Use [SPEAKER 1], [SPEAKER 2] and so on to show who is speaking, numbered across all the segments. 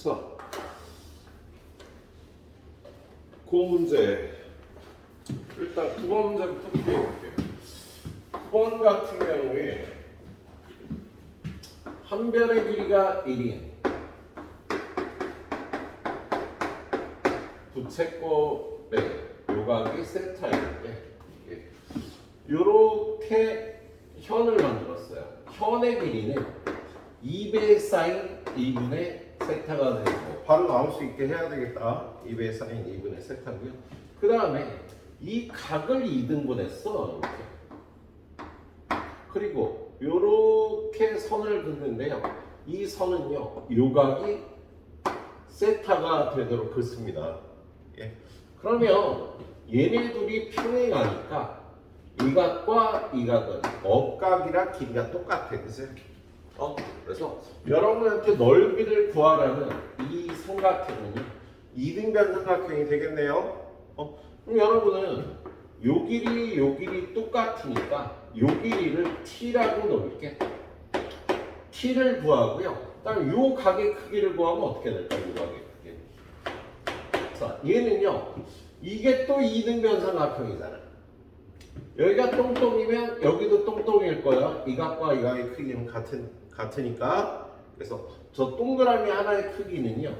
[SPEAKER 1] 자, 그 문제 일단 9번 문제부터 풀어볼게요. 9번 같은 경우에 한 변의 길이가 1인 부채꼴의 요각이 세타인데 이렇게 현을 만들었어요. 현의 길이는 2배 사인 2분의 세타가 되고 바로 나올 수 있게 해야 되겠다. 2배 사인 2분의 세타고요. 그 다음에 이 각을 2등분했어. 이렇게. 그리고 이렇게 선을 긋는데요. 이 선은요. 요각이 세타가 되도록 긋습니다. 예. 그러면 얘네 둘이 평행하니까 이 각과 이 각은 억각이라 길이가 똑같아. 그죠? 그래서 여러분한테 넓이를 구하라는 이 삼각형은요. 2등변 삼각형이 되겠네요. 그럼 여러분은 요 길이 똑같으니까 요 길이를 t라고 놓을게. t를 구하고요. 그다음에 요 각의 크기를 구하면 어떻게 될까요? 요 각의 크기. 자, 얘는요. 이게 또 2등변 삼각형이잖아. 여기가 똥똥이면 여기도 똥똥일 거야. 이 각과 이 각의 크기는 같으니까. 그래서 저 동그라미 하나의 크기는요.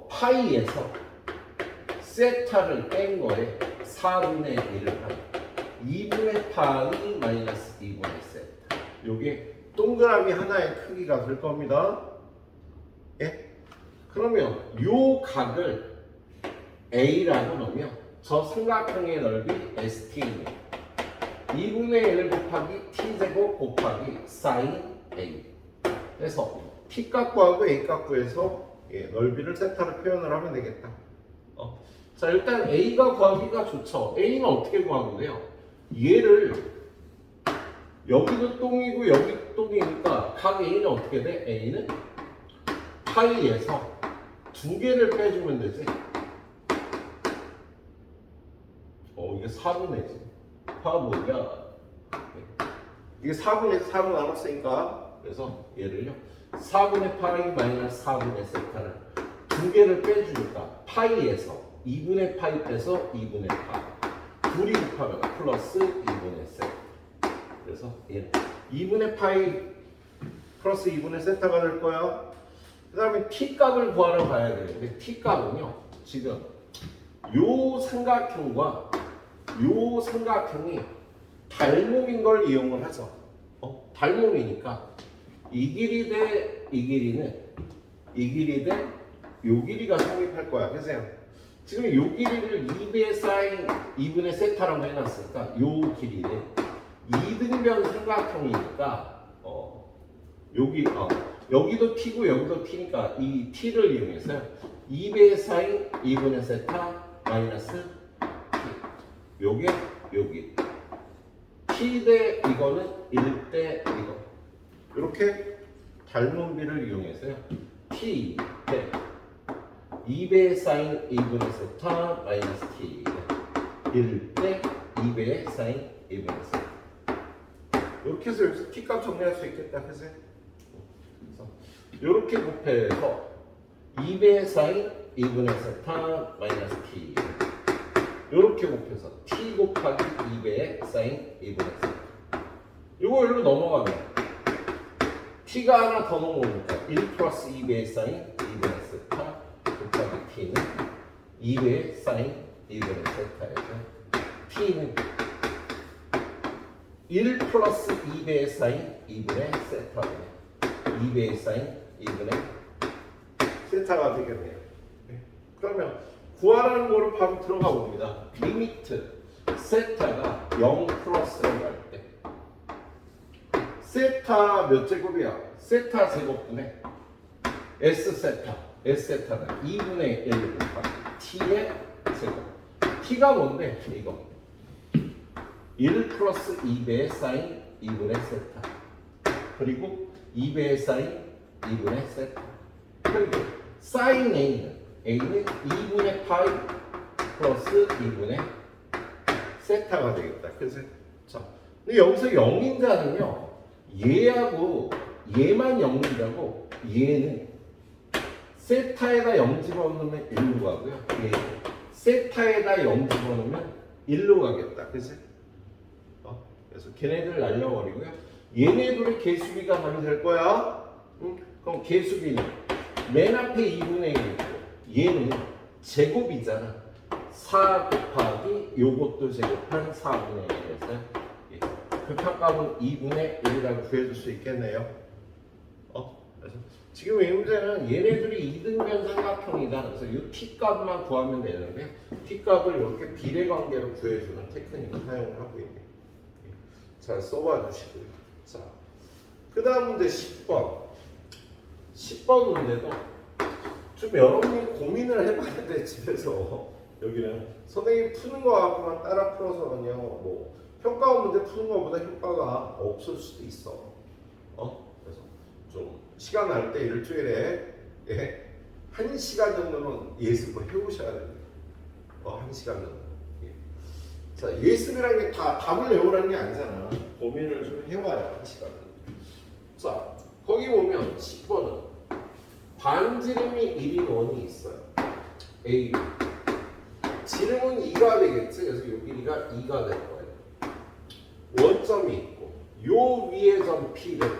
[SPEAKER 1] 파이에서 세타를 뺀 거에 4분의 1을 하는 2분의 파이 마이너스 2분의 세타. 요게 동그라미 하나의 크기가 될 겁니다. 예? 그러면 요 각을 A라고 놓으면 저 삼각형의 넓이 ST입니다. 2분의 1 곱하기 T제곱 곱하기 사인 A. 그래서 T값 구하고 A값 구해서 넓이를 세타로 표현을 하면 되겠다. 자, 일단 A가 구하기가 좋죠. A는 어떻게 구하면 돼요? 얘를 여기도 똥이고 여기 똥이니까 각 A는 어떻게 돼? A는 파이에서 두 개를 빼주면 되지. 이게 4분의지. 파가 뭐야? 이게 4분의 4로 나눴으니까 그래서 얘를요 4분의 파이 마이너스 4분의 세타를 두 개를 빼주니까 파이에서 2분의 파이 빼서 2분의 파 둘이 곱하면 플러스 2분의 세타. 그래서 얘는 2분의 파이 플러스 2분의 세타가 될 거야. 그 다음에 t 값을 구하러 가야 되는데 t 값은요 지금 요 삼각형과 요 삼각형이 닮음인 걸 이용을 하죠. 닮음이니까 이 길이 대 이 길이는 이 길이 대 요 길이가 성립할 거야. 그래서 지금 요 길이를 2배 사인 2분의 세타라고 해놨으니까 요 길이는 2등변 삼각형이니까 여기도 t고 여기도 t니까 이 t를 이용해서 2배 사인 2분의 세타 마이너스 t. 요게 여기 t 대 이거는 1 대 이거 이렇게 닮음비를 이용해서요 t 대 2배 사인 2분의 세타 마이너스 t 1 대 2배 사인 2분의 세타 이렇게 해서 여기서 t 값 정리할 수 있겠다. 그래서 이렇게 곱해서 2배 사인 2분의 세타 마이너스 t 이렇게 곱해서 t 곱하기 2배 사인 2분의 세타. 이거 여기로 넘어가면 t가 하나 더 넘어오니까 1 플러스 2배 사인 2분의 세타 곱하기 t는 2배 사인 2분의 세타에서 t는 1 플러스 2배 사인 2분의 세타고요. 2배 사인 2분의 세타가 되겠네요. 그러면 구하라는 거를 바로 들어가 봅니다. 리미트 세타가 0 플러스라고 할 때 세타 몇 제곱이야? 세타 제곱분의 S 세타는 2분의 1 곱하기 t의 제곱. t가 뭔데? 이거 1 플러스 2배 사인 2분의 세타 그리고 2배 사인 2분의 세타 그리고 사인 A는 2분의 파이 플러스 2분의 세타가 되겠다. 그래서 자, 근데 여기서 0인자는요 얘하고 얘만 0인자고 얘는 세타에다 0 집어넣으면 1로 가고요. 예. 세타에다 0 집어넣으면 1로 가겠다. 그치? 그래서 걔네들 날려버리고요. 얘네들의 개수비가 하면 될 거야. 응? 그럼 개수비는 맨 앞에 2분의 1이고 얘는 제곱이잖아. 4 곱하기 요것도 제곱한 4분의 1에서 예. 극한값은 2분의 1이라고 구해줄 수 있겠네요. 그래서 지금 이 문제는 얘네들이 2등변 삼각형이다. 그래서 이 t값만 구하면 되는데 t값을 이렇게 비례관계로 구해주는 테크닉을 사용을 하고 있네요. 잘 써봐 주시고요. 자, 그 다음 문제 10번. 10번 문제도 좀 여러분이 고민을 해봐야 돼, 집에서. 여기는 선생님이 푸는 거 갖고만 따라 풀어서는요, 뭐, 평가원 문제 푸는 거보다 효과가 없을 수도 있어. 그래서 좀 시간 날 때 일주일에 1시간 정도는 예습을 해오셔야 됩니다. 1시간 정도. 자, 예습이라는 게 다 답을 외우라는 게 아니잖아. 고민을 좀 해와야 1시간. 자, 거기 보면 10번은 반지름이 1인 원이 있어요. A. 지름은 2가 되겠지. 그래서 이 길이가 2가 될 거예요. 원점이 있고 요 위에 점 P를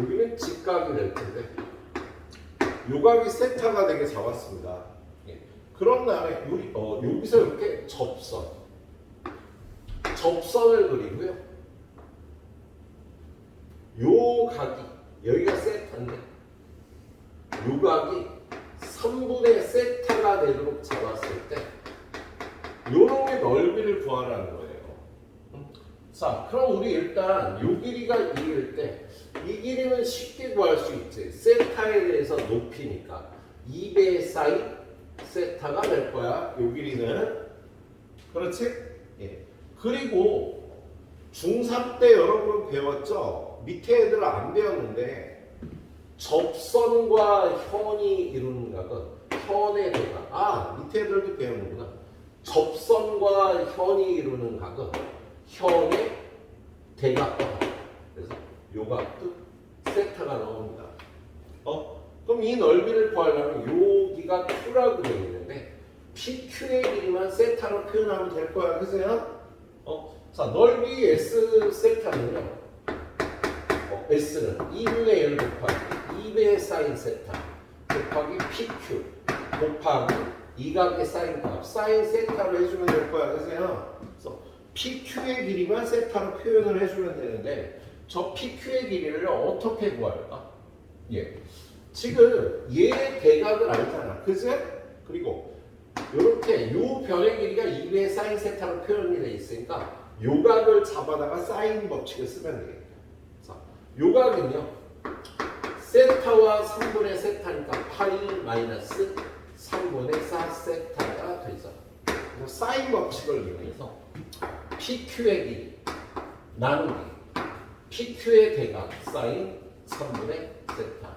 [SPEAKER 1] 여기는 직각이 될 텐데 요각이 세타가 되게 잡았습니다. 그런 다음에 여기서 이렇게 접선을 그리고요. 요 각이 여기가 세타인데 요 각이 3분의 세타가 되도록 잡았을 때 요놈의 넓이를 구하라는 거예요. 자, 그럼 우리 일단 요 길이가 2일 때 이 길이는 쉽게 구할 수 있지. 세타에 대해서 높이니까 2배 사인 세타가 될 거야. 요 길이는. 그렇지? 예. 그리고 중3 때 여러분 배웠죠? 밑에 애들은 안 배웠는데 접선과 현이 이루는 각은 현의 대각. 밑에 애들도 배우는구나. 접선과 현이 이루는 각은 현의 대각과 같다. 그래서 요 각도 세타가 나옵니다. 그럼 이 넓이를 구하려면 여기가 Q라고 되어 있는데 PQ의 길이만 세타로 표현하면 될 거야. 그래서요. 자, 넓이 S 세타는요. S는 2분의 1 곱하기 2배 사인 세타 곱하기 PQ 곱하기 이 각의 사인 값 사인 세타로 해주면 될 거야. 그래서요. 그래서 PQ의 길이만 세타로 표현을 해주면 되는데 저 PQ의 길이를 어떻게 구할까? 예. 지금 얘의 대각을 알잖아. 그치? 그리고 이렇게 요 변의 길이가 2배 사인 세타로 표현이 되어 있으니까 요 각을 잡아다가 사인 법칙을 쓰면 되겠다. 자, 요 각은요. 세타와 3분의 세타니까 파이 마이너스 3분의 4 세타가 되죠. 그래서 사인 법칙을 이용해서 PQ의 길이 나누기 PQ의 대각 사인 3분의 세타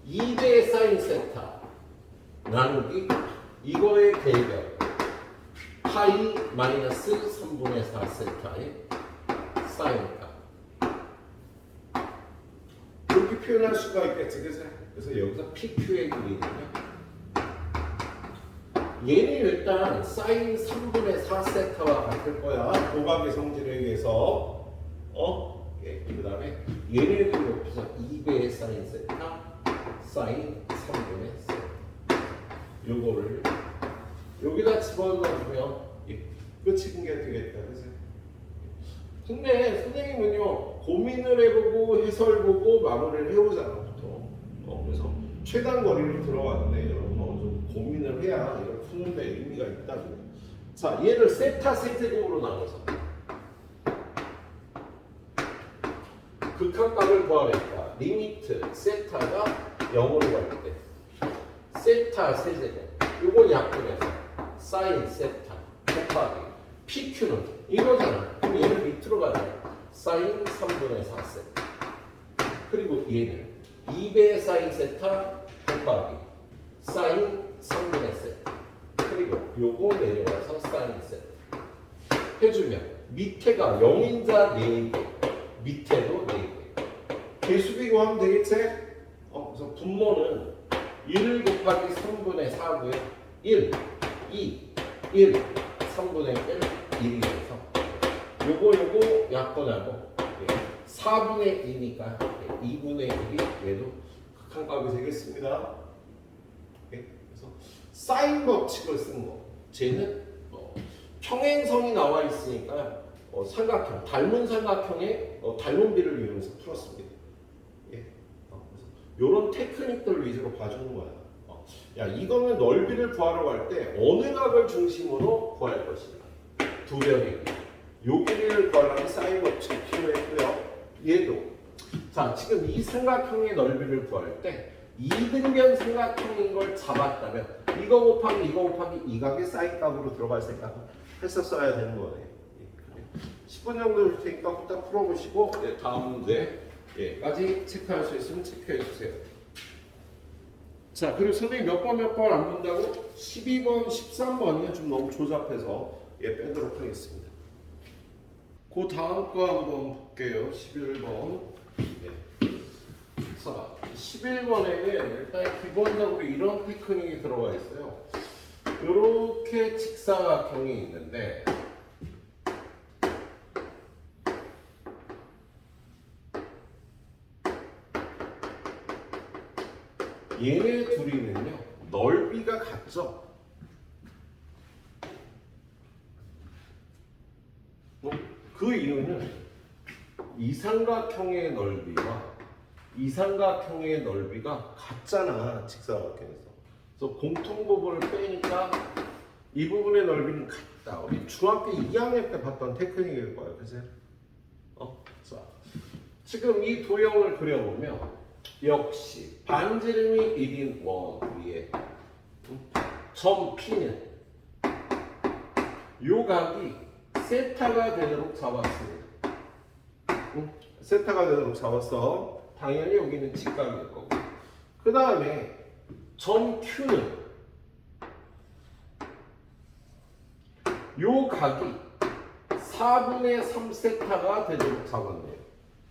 [SPEAKER 1] 2배 사인 세타 나누기 이거의 대별 파이 마이너스 3분의 4 세타의 사인값 이렇게 표현할 수가 있겠지. 그래서 여기서 PQ의 길이는요. 얘는 일단 사인 3분의 4 세타와 같을 거야. 도각의 성질에 의해서. 예, 그 다음에 얘네들 옆에서 2배의 사인 세타, 사인 3분의 세타. 요거를 여기다 집어넣으면 끝인 게 되겠다. 그치? 근데 선생님은요, 고민을 해보고 해설 보고 마무리를 해오잖아, 보통. 그래서 최단 거리로 들어왔는데 여러분 좀 고민을 해야 이걸 푸는데 의미가 있다고. 자, 얘를 세타 세제곱으로 나눠서 극한값을 구하니까 리미트 세타가 0으로 갈 때 세타 세제곱 요거 약분해서 사인 세타 곱하기 PQ는 이거잖아. 그럼 얘는 밑으로 가잖아. 사인 3분의 4 세타 그리고 얘는 2배 사인 세타 곱하기 사인 3분의 세타 그리고 요거 내려와서 사인 세타 해주면 밑에가 0인자 4개 밑에도 4개 개수 비교하면 되겠지? 그래서 분모는 1 곱하기 3분의 4고요. 1, 2, 1, 3분의 1, 1이어서 요거 약분하고 4분의 2니까 2분의 1이 얘도 극한값이 되겠습니다. 그래서 사인 법칙을 쓴 거. 쟤는 평행선이 나와 있으니까 삼각형, 닮은 삼각형의 닮은 비를 이용해서 풀었습니다. 이런 테크닉들 위주로 봐주는 거야. 야, 이거는 넓이를 구하러 갈 때 어느 각을 중심으로 구할 것인가. 두 변이. 요 길이를 구하려면 사인 법칙이 필요했고요. 얘도. 자, 지금 이 삼각형의 넓이를 구할 때 이등변 삼각형인 걸 잡았다면 이거 곱하기 이거 곱하기 이 각의 사인 값으로 들어갈 생각 했었어야 되는 거네요. 10분 정도 줄 테니까 후딱 풀어보시고 다음 문제까지 체크할 수 있으면 체크해 주세요. 자, 그리고 선생님 몇 번 안 본다고? 12번, 13번이 좀 너무 조잡해서 빼도록 하겠습니다. 그 다음 거 한번 볼게요. 11번. 자, 11번에는 일단 기본적으로 이런 테크닉이 들어가 있어요. 이렇게 직사각형이 있는데 얘네 둘이는요 넓이가 같죠. 그 이유는 이 삼각형의 넓이와 이 삼각형의 넓이가 같잖아, 직사각형에서. 그래서 공통부분을 빼니까 이 부분의 넓이는 같다. 우리 중학교 2학년 때 봤던 테크닉일 거야, 그치? 자, 지금 이 도형을 그려보면 역시 반지름이 1인 원 위에 점 P는 요 각이 세타가 되도록 잡았습니다. 세타가 되도록 잡았어. 당연히 여기는 직각일 거고. 그 다음에 점 Q는 요 각이 4분의 3세타가 되도록 잡았네요.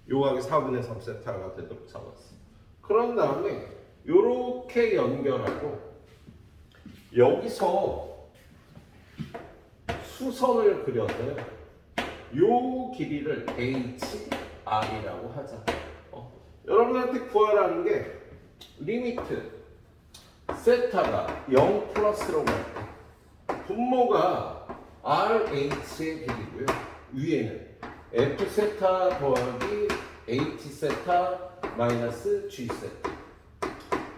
[SPEAKER 1] 요 각이 4분의 3세타가 되도록 잡았어. 그런 다음에 요렇게 연결하고 여기서 수선을 그려서요. 요 길이를 HR이라고 하자. 여러분한테 구하라는 게 리미트 세타가 0 플러스로 갈 때 분모가 RH의 길이고요. 위에는 F 세타 더하기 H 세타 마이너스 G 세타.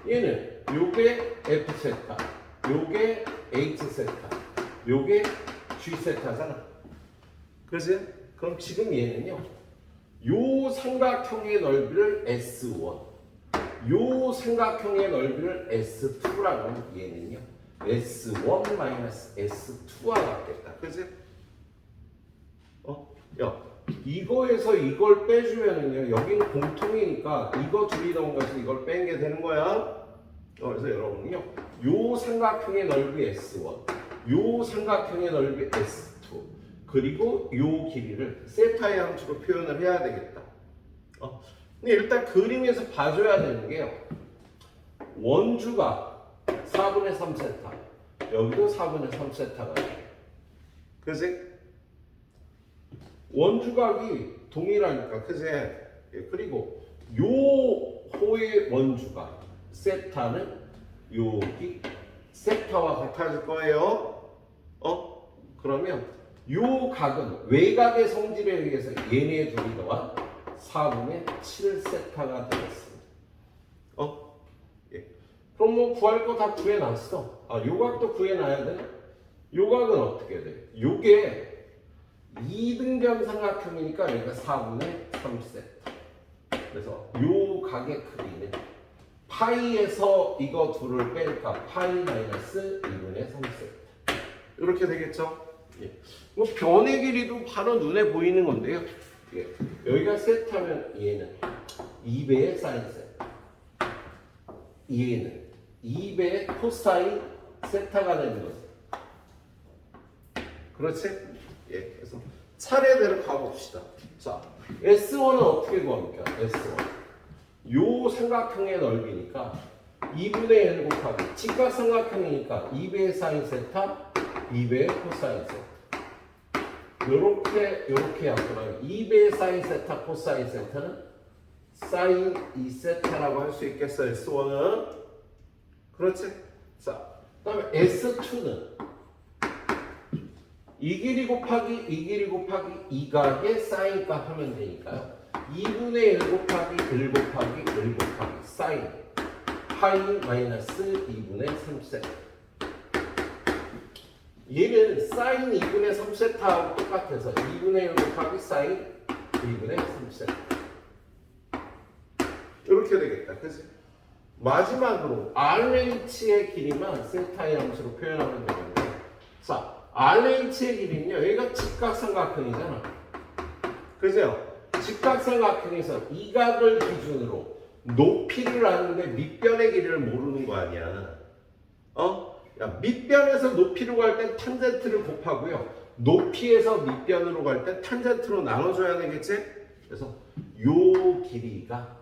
[SPEAKER 1] 얘는 요게 F 세타, 요게 H 세타, 요게 G 세타잖아. 그래서 그럼 지금 얘는요. 요 삼각형의 넓이를 S1, 요 삼각형의 넓이를 S2라고 하면 얘는요. S1 마이너스 S2와 같겠다. 그치? 야, 이거에서 이걸 빼주면은요. 여기는 공통이니까 이거 줄이던 것에서 이걸 뺀 게 되는 거야. 그래서 여러분은요. 요 삼각형의 넓이 S1, 요 삼각형의 넓이 S2, 그리고 요 길이를 세타의 함수로 표현을 해야 되겠다. 근데 일단 그림에서 봐줘야 되는 게요. 원주가 4분의 3세타, 여기도 4분의 3세타가 돼. 그지? 원주각이 동일하니까, 그지? 그리고 요 호의 원주각 세타는 여기 세타와 같아질 거예요. 그러면 요 각은 외곽의 성질에 의해서 얘네 둘이 더한 4분의 7세타가 되겠습니다. 그럼 뭐 구할 거 다 구해놨어. 요 각도 구해놔야 돼. 요 각은 어떻게 돼? 요게 2등변 삼각형이니까 여기가 4분의 3세타. 그래서 요 각의 크기는 파이에서 이거 둘을 뺄까 파이 마이너스 2분의 3세타. 이렇게 되겠죠? 뭐 변의 길이도 바로 눈에 보이는 건데요. 여기가 세타면 얘는 2배의 사인 세타, 얘는 2배의 코사인 세타가 되는 거죠. 그렇지? 그래서 차례대로 가봅시다. 자, S1은 어떻게 구합니까? S1 요 삼각형의 넓이니까 2분의 1 곱하기 직각삼각형이니까 2배의 사인 세타 2배의 코사인 세타 요렇게 약분하면 2배의 사인 세타 코사인 세타는 사인 2세타라고 할 수 있겠어요. S1은 그렇지? 자, 그 다음에 S2는 이 길이 곱하기 2각의 사인 값 하면 되니까요. 2분의 1 곱하기 1 곱하기 1 곱하기 사인 파이 마이너스 2분의 3세타. 얘는 사인 2분의 3세타하고 똑같아서 2분의 1 곱하기 사인 2분의 3세타. 이렇게 되겠다. 그치? 마지막으로 RH의 길이만 세타의 함수로 표현하면 되는데, 자, RH의 길이는요, 여기가 직각삼각형이잖아. 그죠? 직각삼각형에서 이 각을 기준으로 높이를 아는데 밑변의 길이를 모르는 거 아니야. 야, 밑변에서 높이로 갈 땐 탄젠트를 곱하고요. 높이에서 밑변으로 갈 땐 탄젠트로 나눠줘야 되겠지? 그래서 요 길이가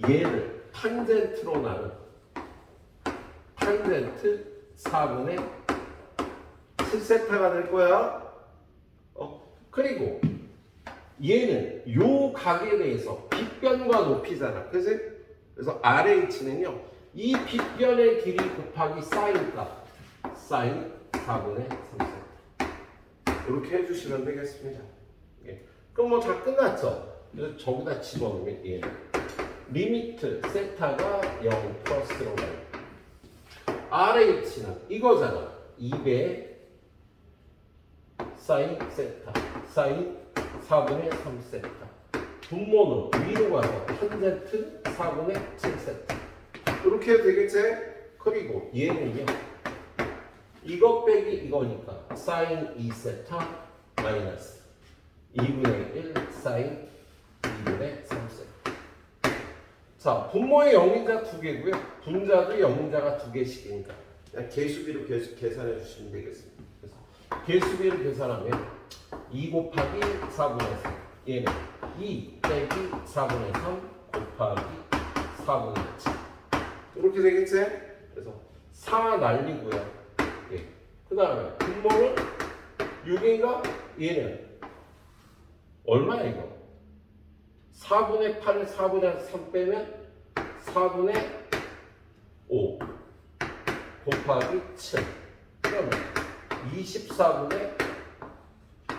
[SPEAKER 1] 얘를 탄젠트로 나눈 탄젠트 4분의 7세타가 될 거야. 그리고 얘는 요 각에 대해서 빗변과 높이잖아. 그치? 그래서 RH는요, 이 빗변의 길이 곱하기 사인값, 사인 4분의 3세타. 이렇게 해주시면 되겠습니다. 예. 그럼 뭐 다 끝났죠? 그래서 저기다 집어넣으면 얘는 리미트 세타가 0 플러스로 가요. RH는 이거잖아. 2배 사인 세타, 사인 4분의 3세타. 분모는 위로 가서 탄젠트 4분의 7세타. 이렇게 해도 되겠지? 그리고 얘는요, 이거 빼기 이거니까 사인 2세타 마이너스 2분의 1 사인 2분의 3세타. 자, 분모의 영인자 2개고요. 분자도 영인자가 2개씩이니까 그냥 개수비로 계산해 주시면 되겠습니다. 그래서 개수비를 계산하면 2 곱하기 4분의 3 얘는 2 빼기 4분의 3 곱하기 4분의 7 이렇게 되겠지? 그래서 4 날리고요. 예. 그 다음에 분모는 6인가? 얘는 얼마야 이거? 4분의 8을 4분의 3 빼면 4분의 5 곱하기 7 그러면 24분의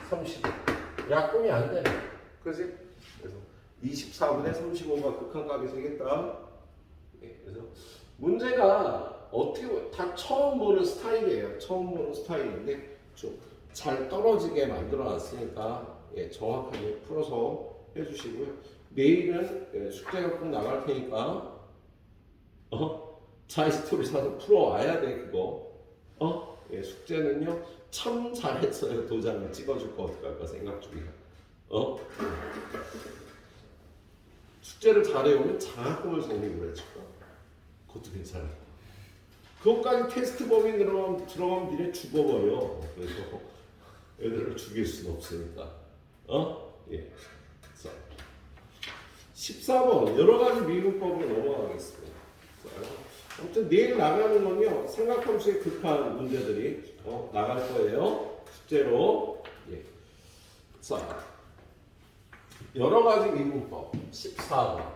[SPEAKER 1] 35 약분이 안 되네. 그지? 그래서 24분의 35가 극한값이 되겠다. 네, 그래서 문제가 어떻게 다 처음 보는 스타일이에요. 처음 보는 스타일인데 좀 잘 떨어지게 만들어 놨으니까 예, 정확하게 풀어서 해주시고요. 내일은 예, 숙제가 꼭 나갈 테니까 자이스토리 사서 풀어와야 돼 그거. 예, 숙제는요 참 잘했어요. 도장을 찍어줄 거 어떡할까 생각 중이야. 숙제를 잘해오면 장학금을 적립을 해줄까. 그것도 괜찮아. 그것까지 테스트 범위 들어가면 니네 죽어버려. 그래서 애들을 죽일 수는 없으니까. 예. 자, 14번 여러 가지 미분법으로 넘어가겠습니다. 자, 아무튼 내일 나가는 건요 삼각함수의 극한 문제들이 나갈 거예요. 숙제로. 예. 자, 여러 가지 미분법 14번.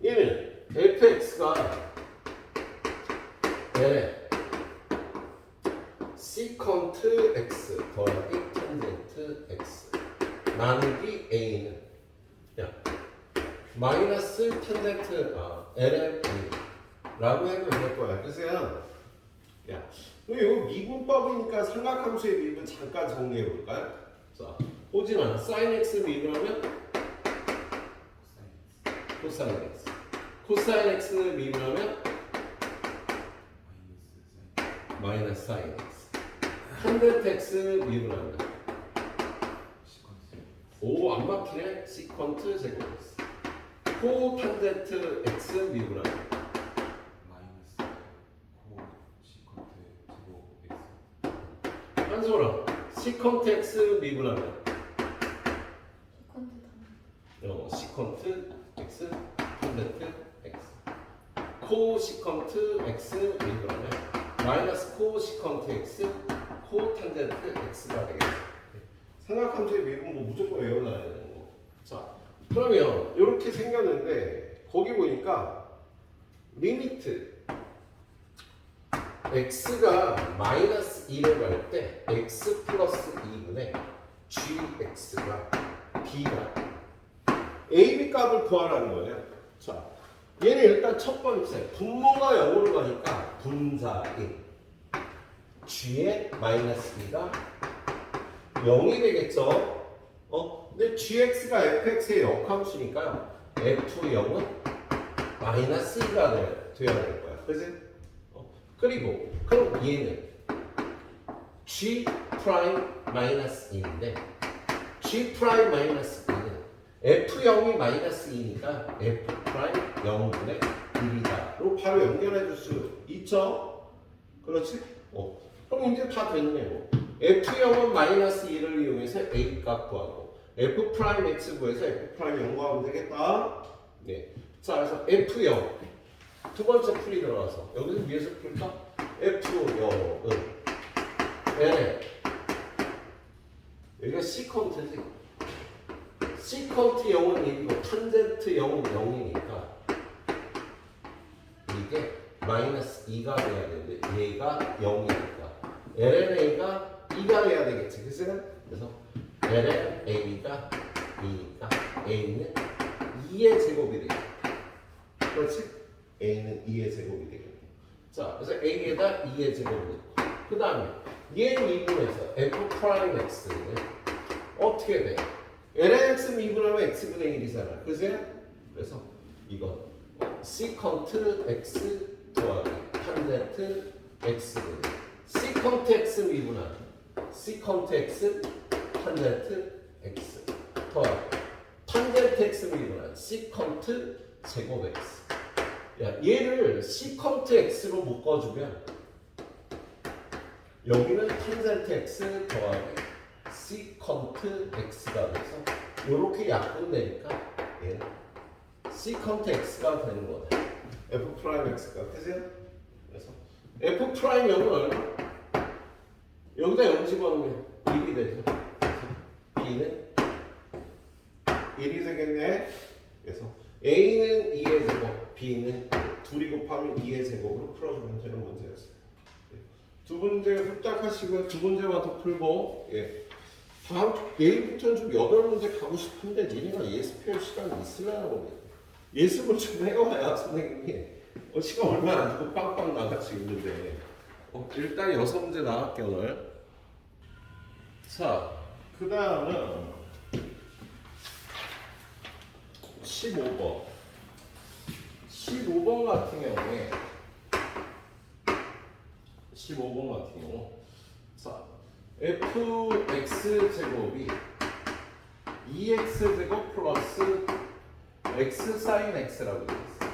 [SPEAKER 1] 얘는 fx가 L에 시컨트 x 더하기 탄젠트 x 나누기 a는 마이너스 탄젠트 ln a라고 해도 될 거야. 그래서 이거 미분법이니까 삼각함수의 미분 잠깐 정리해 볼까요? 자, 호진아, sin x 미분하면 코사인 x, 코사인 x는 미분하면 마이너스 sin x, 탄젠트 x 미분하면 오, 안 막히네. 시컨트 제곱 x, 코 탄젠트 x 미분하면
[SPEAKER 2] 마이너스 코 시컨트 제곱 x.
[SPEAKER 1] 한솔아, 시컨트 x 미분하면 시컨트 x 탄젠트 x 코시컨트 x 이거는 마이너스 코시컨트 x 코탄젠트 x가 되겠죠. 삼각함수의 미분 뭐 무조건 외워놔야 되는 거. 자, 그러면 이렇게 생겼는데 거기 보니까 리미트 x가 마이너스 2를 갈 때 x 플러스 2분의 gx가 b가 a, b 값을 구하라는 거예요. 자, 얘는 일단 첫 번째 분모가 0으로 가니까 분자인 g의 마이너스 2가 0이 되겠죠. 근데 gx가 fx의 역함수니까요. f0은 마이너스 2가 돼야 될 거야. 그지? 그리고 그럼 얘는 g 프라임 마이너스 2인데 g 프라임 마이너스 2는 f0이 마이너스 2니까 f 프라임 0분의 1이다로 바로 연결해 줄 수 있죠? 그렇지? 그럼 이제 다 됐네요. f0은 마이너스 2를 이용해서 a 값 구하고 f 프라임 x 구해서 f 프라임 0 구하면 되겠다. 네. 자, 그래서 f0 두 번째 풀이 들어가서 여기서 위에서 풀까? f0은 여기가 시컨트지. 시컨트 0은 1이고 탄젠트 0은 0이니까 이게 마이너스 2가 돼야 되는데 얘가 0이니까 lna가 2가 돼야 되겠지. 그래서 lna가 2니까 a는 2의 제곱이 되겠다. 그렇지? a는 2의 제곱이 되겠네. 자, 그래서 a에다 2의 제곱을 넣고 그 다음에 얘 미분해서 f 프라임 x는 어떻게 돼? lnx 미분하면 x분의 1이잖아. 그지? 그래서 이건 시컨트 x 더하기 탄젠트 x분의 시컨트 x 미분하면 시컨트 x 탄젠트 x 더하기 탄젠트 x 미분하면 시컨트 제곱 x. 야, 얘를 시컨트 x로 묶어주면 여기는 탄젠트 x 더하기 시컨트 x가 돼서 이렇게 약분되니까 얘는 시컨트 x가 되는 거다. f 프라임 x가 그죠? 그래서 f 프라임 0은 얼마? 여기다 0 집어넣으면 1이 되죠. b는 1이 되겠네. 그래서 a는 2의 제곱, b는 2이 곱하면 2의 제곱으로 풀어주면 되는 문제였어요. 두 문제 흡딱 하시고요. 두 문제만 더 풀고, 다음 내일부터는 좀 8문제 가고 싶은데 니네가 예습 할 시간이 있으려나 모르겠네. 예습을 좀 해와야 선생님이 시간 얼마 안 주고 빵빵 나가지고 있는데 일단 6문제 나갈게 오늘. 자, 그 다음은 15번. 15번 같은 경우에 15번 같은 경우 자, fx 제곱이 2x 제곱 플러스 x 사인 x라고 되어 있어요.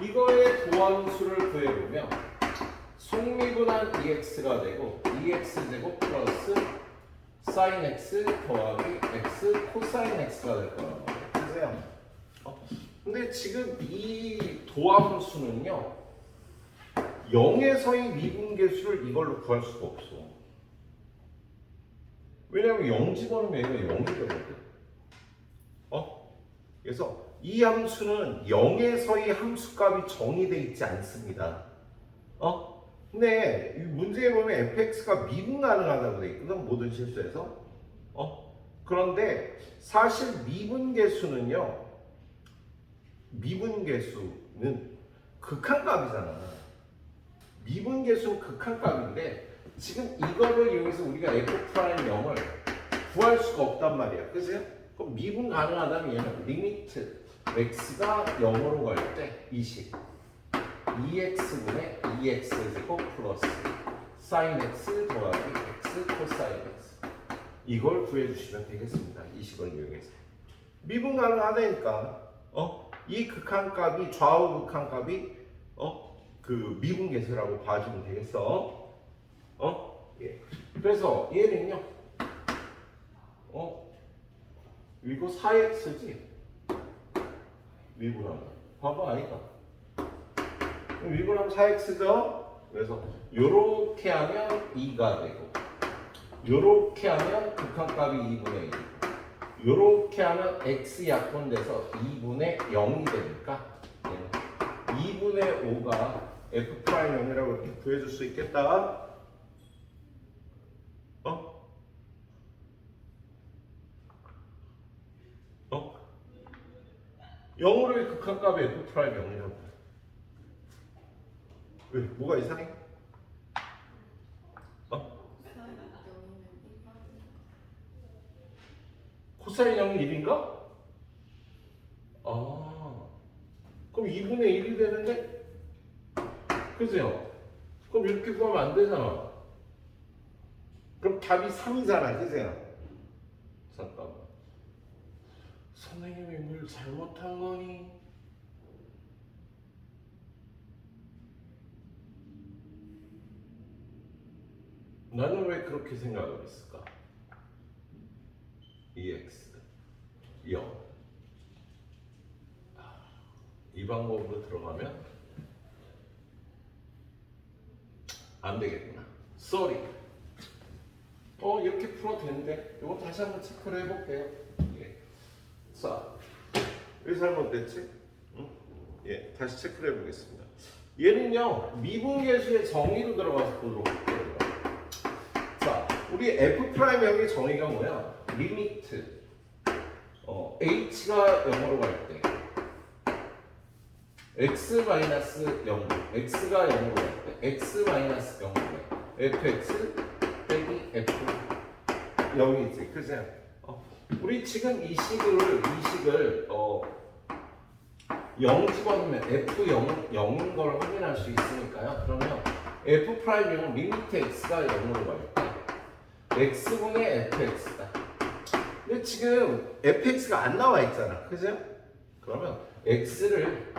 [SPEAKER 1] 이거의 도함수를 구해보면 속미분한 2x가 되고 2x 제곱 플러스 사인 x 더하기 x 코사인 x가 될 거란 말이에요. 보세요. 근데 지금 이 도함수는요 0에서의 미분계수를 이걸로 구할 수가 없어. 왜냐면 0 집어넣으면 얘가 0이 되거든. 그래서 이 함수는 0에서의 함수값이 정의되어 있지 않습니다. 근데 이 문제에 보면 fx가 미분 가능하다고 되어 있거든. 모든 실수에서. 그런데 사실 미분계수는 극한값이잖아. 미분계수는 극한값인데 지금 이거를 이용해서 우리가 f'0을 구할 수가 없단 말이야. 그죠? 그럼 미분 가능하다면 얘는 리미트 x가 0으로 갈 때 20 2x분의 2x 제곱 플러스 sin x 더하기 x 코사인 x 이걸 구해주시면 되겠습니다. 이 식을 이용해서 미분 가능하다니까 이 극한값이 좌우 극한값이 그 미분계수라고 봐주면 되겠어. 그래서 얘는요 이거 4x지 미분하면 봐봐 아이가 미분하면 4x죠. 그래서 요렇게 하면 2가 되고 요렇게 하면 극한값이 2분의 1 요렇게 하면 x 약분돼서 2분의 0이 되니까 2분의 5가 f'0이라고 이렇게 구해줄 수 있겠다. 어? 어? 0으로의 극한값이 f'0이라고. 왜? 뭐가 이상해? 어? 코사인 0이 1인가? 아, 그럼 2분의 1이 되는데? 그죠? 그럼 이렇게 구하면 안 되잖아. 그럼 답이 3이잖아, 그죠? 잠깐만. 선생님이 뭘 잘못한 거니? 나는 왜 그렇게 생각을 했을까? 2x 0. 이 방법으로 들어가면 안 되겠구나. sorry. 이렇게 풀어도 되는데 이거 다시 한번 체크를 해볼게요. 예. 자, 왜 잘못됐지? 예, 다시 체크를 해보겠습니다. 얘는요 미분계수의 정의로 들어가서 보도록 할게요. 자, 우리 f'0의 정의가 뭐야? 리미트 h가 0으로 갈 때 x-0, x가 0으로 갈 때 x-0으로 갈 때 fx 빼기 f 0이지, 그죠? 우리 지금 이 식을 0 집어넣으면 f0, 0인 걸 확인할 수 있으니까요. 그러면 f'0 리미트 x가 0으로 갈 때 x분의 fx다. 근데 지금 fx가 안 나와 있잖아, 그죠? 그러면 x를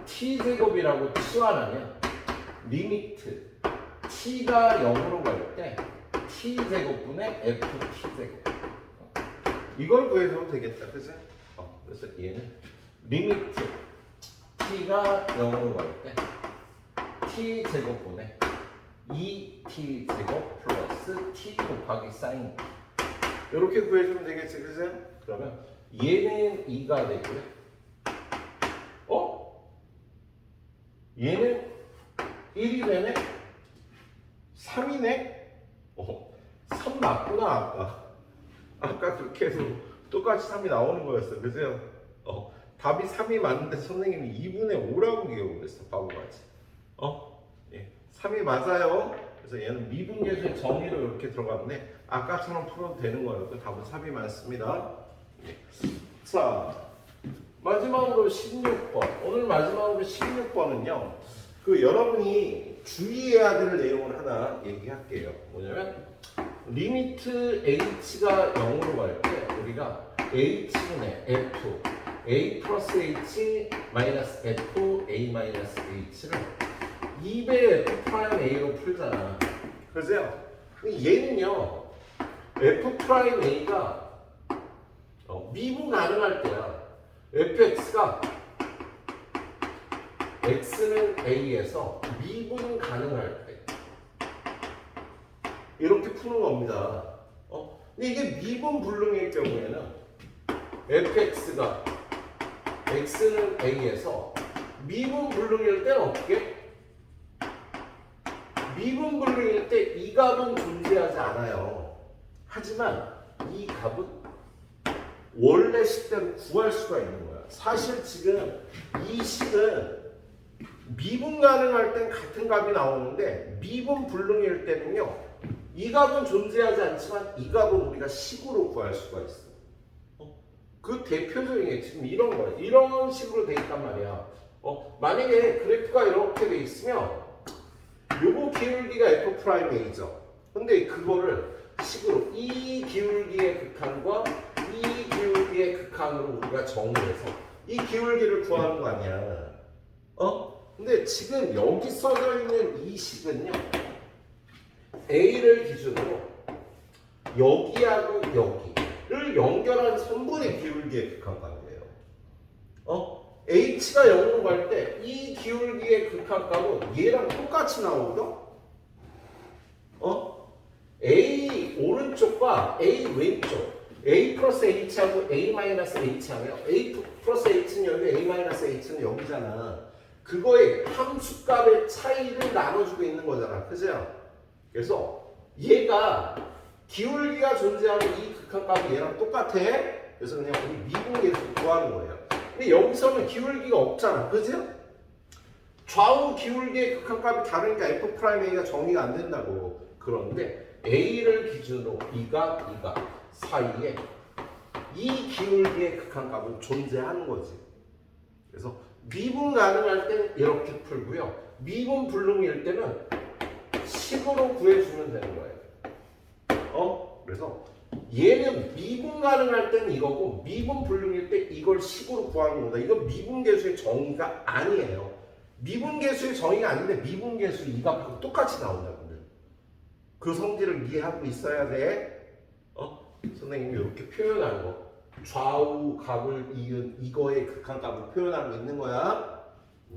[SPEAKER 1] t제곱이라고 치환하면 리미트 t가 0으로 갈 때 t제곱분의 ft제곱 이걸 구해주면 되겠다, 그죠? 그래서 얘는 리미트 t가 0으로 갈 때 t제곱분의 2t제곱 플러스 t 곱하기 사인 이렇게 구해주면 되겠지, 그죠? 그러면 얘는 2가 되고요. 얘는 1이 되네? 3이네? 3 맞구나, 아까 그렇게 해서 똑같이 3이 나오는 거였어, 그죠? 답이 3이 맞는데 선생님이 2분의 5라고 기억을 했어, 바보같이. 예, 3이 맞아요. 그래서 얘는 미분계수의 정의로 이렇게 들어갔네. 아까처럼 풀어도 되는 거예요. 답은 3이 맞습니다. 예. 자, 마지막으로 16번. 오늘 마지막으로 16번은요. 여러분이 주의해야 될 내용을 하나 얘기할게요. 뭐냐면 리미트 h가 0으로 갈 때 우리가 h분의 f a 플러스 h 마이너스 f a 마이너스 h를 2배 f 프라임 a로 풀잖아. 그죠? 얘는요 f 프라임 a가 미분 가능할 때야. fx가 x는 a에서 미분 가능할 때 이렇게 푸는 겁니다. 근데 이게 미분 불능일 경우에는 fx가 x는 a에서 미분 불능일 때는 어떻게? 미분 불능일 때 이 값은 존재하지 않아요. 하지만 이 값은 원래 식대로 구할 수가 있는 거야. 사실 지금 이 식은 미분 가능할 땐 같은 값이 나오는데 미분 불능일 때는요 이 값은 존재하지 않지만 이 값은 우리가 식으로 구할 수가 있어. 그 대표적인 게 지금 이런 거야. 이런 식으로 돼 있단 말이야. 만약에 그래프가 이렇게 돼 있으면 요거 기울기가 f'A죠. 근데 그거를 식으로 이 기울기의 극한과 이 기울기의 극한으로 우리가 정의해서 이 기울기를 구하는 거 아니야. 근데 지금 여기 써져 있는 이 식은요 A를 기준으로 여기하고 여기를 연결한 선분의 기울기의 극한값이에요. h가 0으로 갈 때 이 기울기의 극한값은 얘랑 똑같이 나오거든? A 오른쪽과 A 왼쪽 A 플러스 H하고 A 마이너스 H 하면 A 플러스 H는 여기 A 마이너스 H는 여기잖아. 그거의 함수값의 차이를 나눠주고 있는 거잖아. 그죠? 그래서 얘가 기울기가 존재하는 이 극한값이 얘랑 똑같아. 그래서 그냥 우리 미분계수 구하는 거예요. 근데 여기서는 기울기가 없잖아. 그죠? 좌우 기울기의 극한값이 다르니까 F'A가 정의가 안 된다고. 그런데 A를 기준으로 이각 사이에 이 기울기의 극한값은 존재하는 거지. 그래서 미분 가능할 때는 이렇게 풀고요. 미분 불능일 때는 식으로 구해주면 되는 거예요. 그래서 얘는 미분 가능할 때는 이거고 미분 불능일 때 이걸 식으로 구하는 거다. 이건 미분계수의 정의가 아니에요. 미분계수의 정의가 아닌데 미분계수 이 값하고 똑같이 나온다고요. 그 성질을 이해하고 있어야 돼. 선생님이 이렇게 표현한 거. 좌우 값을 이은 이거의 극한값을 표현하고 있는 거야.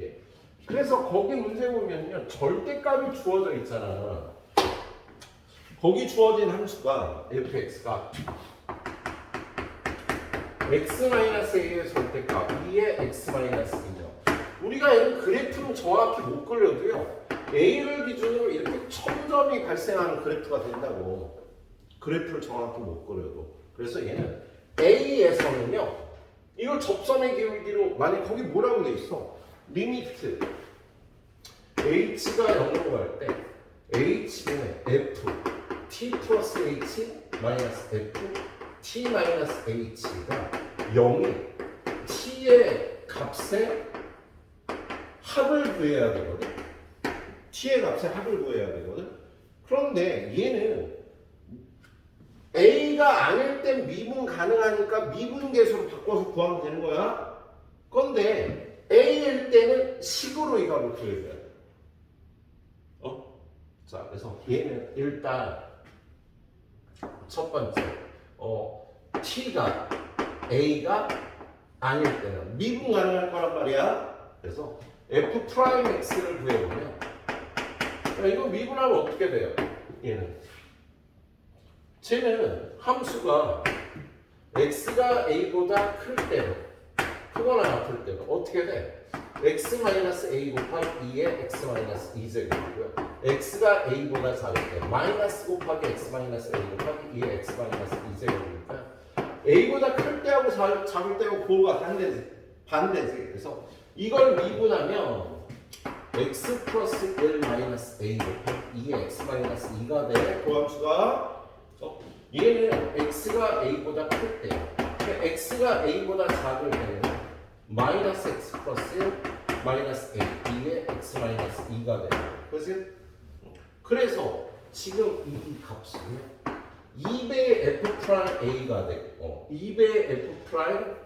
[SPEAKER 1] 예. 그래서 거기 문제 보면요. 절대값이 주어져 있잖아. 거기 주어진 함수가 fx가 x-a의 절대값 2의 x-2죠. 우리가 얘는 그래프는 정확히 못 그려도요. A를 기준으로 이렇게 첨점이 발생하는 그래프가 된다고. 그래프를 정확히 못 그려도. 그래서 얘는 A에서는요. 이걸 접선의 기울기로 만약 거기 뭐라고 돼 있어? 리미트 H가 0으로 갈 때 H분의 F T 플러스 H 마이너스 F T 마이너스 H가 0이 T의 값의 합을 구해야 되거든. T의 값의 합을 구해야 되거든. 그런데 얘는 A가 아닐 땐 미분 가능하니까 미분계수로 바꿔서 구하면 되는 거야. 그런데 A일 때는 식으로 이 값을 구해줘야 돼. 자, 그래서 얘는 일단 첫 번째, T가 A가 아닐 때는 미분 가능할 거란 말이야. 그래서 F'X를 구해보면 이거 미분하면 어떻게 돼요? 얘는 쟤는 함수가 x가 a보다 클 때로 크거나 같을 때로 어떻게 돼? x-a 곱하기 2의 x-2제곱이고요. x가 a보다 작을 때 마이너스 곱하기 x-a 곱하기 2의 x-2제곱이니까 a보다 클 때하고 작을 때하고 고가 반대지. 그래서 이걸 미분하면 x 플러스 1 마이너스 a 곱하기 2의 x-2가 돼. 그 함수가 얘는 x가 a보다 클 때, 그러니까 x가 a보다 작을 때는 마이너스 x 플러스 1 마이너스 a 2의 x 마이너스 2가 돼요. 그렇지? 그래서 지금 이 값은 2배 f 프라임 a가 되고 2배 f 프라임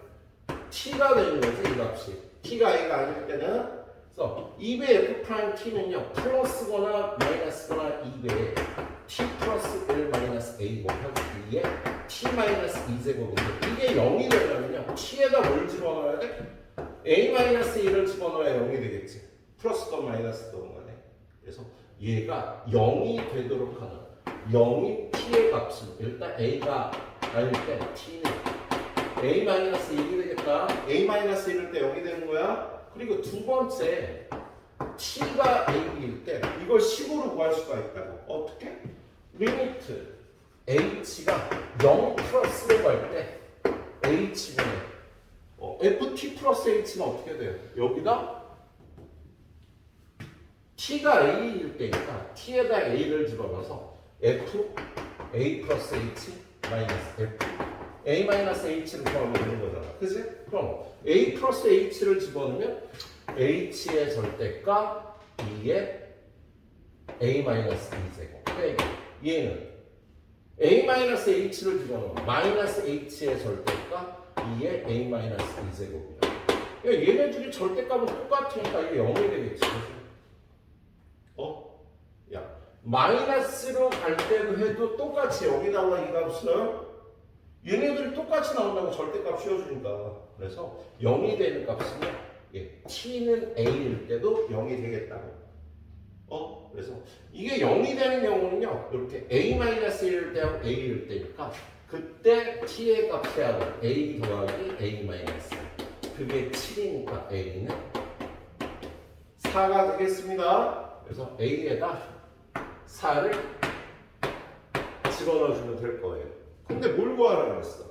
[SPEAKER 1] t가 되는 거지. 이 값이 t가 a가 아닐 때는 그래서 2배 f 프라임 t는요 플러스거나 마이너스거나 2배 t 플러스 1 마이너스 a 곱하기 2의 t 마이너스 2제곱인데 이게 0이 되려면요 t에다 뭘 집어넣어야 돼? a 마이너스 1을 집어넣어야 0이 되겠지. 플러스건 마이너스건 간에. 그래서 얘가 0이 되도록 하는 0인 t의 값은 일단 a가 아닐 때 t는 a 마이너스 1이 되겠다. a 마이너스 1일 때 0이 되는 거야. 그리고 두 번째 t가 a일 때 이걸 식으로 구할 수가 있다고. 어떻게? 리미트 h가 0 플러스로 갈 때 h분의 ft 플러스 h는 어떻게 돼요? 여기다 t가 a일 때니까 t에다 a를 집어넣어서 f a 플러스 h 마이너스 f a 마이너스 h를 구하면 되는 거잖아. 그치? 그럼 a 플러스 h를 집어넣으면 h의 절대값 2의 a 마이너스 2제곱. 얘는 a 마이너스 h를 집어넣으면 마이너스 h의 절대값 2의 a 마이너스 2제곱이야. 얘네들이 절대값은 똑같으니까 이게 0이 되겠지. 야, 마이너스로 갈 때도 해도 똑같이 여기다가 이 값은 얘네들이 똑같이 나온다고 절대값 씌워주니까. 그래서 0이 되는 값은 예, t는 a일 때도 0이 되겠다고. 그래서 이게 0이 되는 경우는요, 이렇게 a-1일 때하고 a일 때니까 그때 t의 값하고 a 더하기 a-. 그게 7이니까 a는 4가 되겠습니다. 그래서 a에다 4를 집어넣어주면 될 거예요. 근데 뭘 구하라고 그랬어?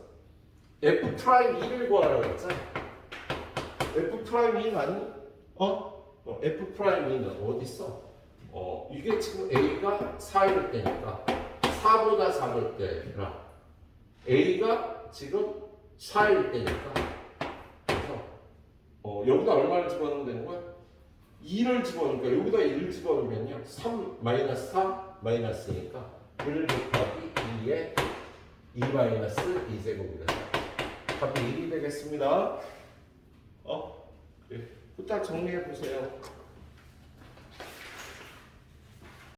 [SPEAKER 1] f'2를 구하라고 그랬잖아. f'2 맞니? f'2는 어디 있어? 이게 지금 a가 4일 때니까 4보다 작을 때라 a가 지금 4일 때니까 그래서 여기다 얼마를 집어넣으면 되는 거야? 2를 집어넣으니까 여기다 1을 집어넣으면요 3 마이너스 4 마이너스니까 1 곱하기 2에 2 마이너스 2제곱이 돼서 답이 1이 되겠습니다. 후딱 정리해 보세요.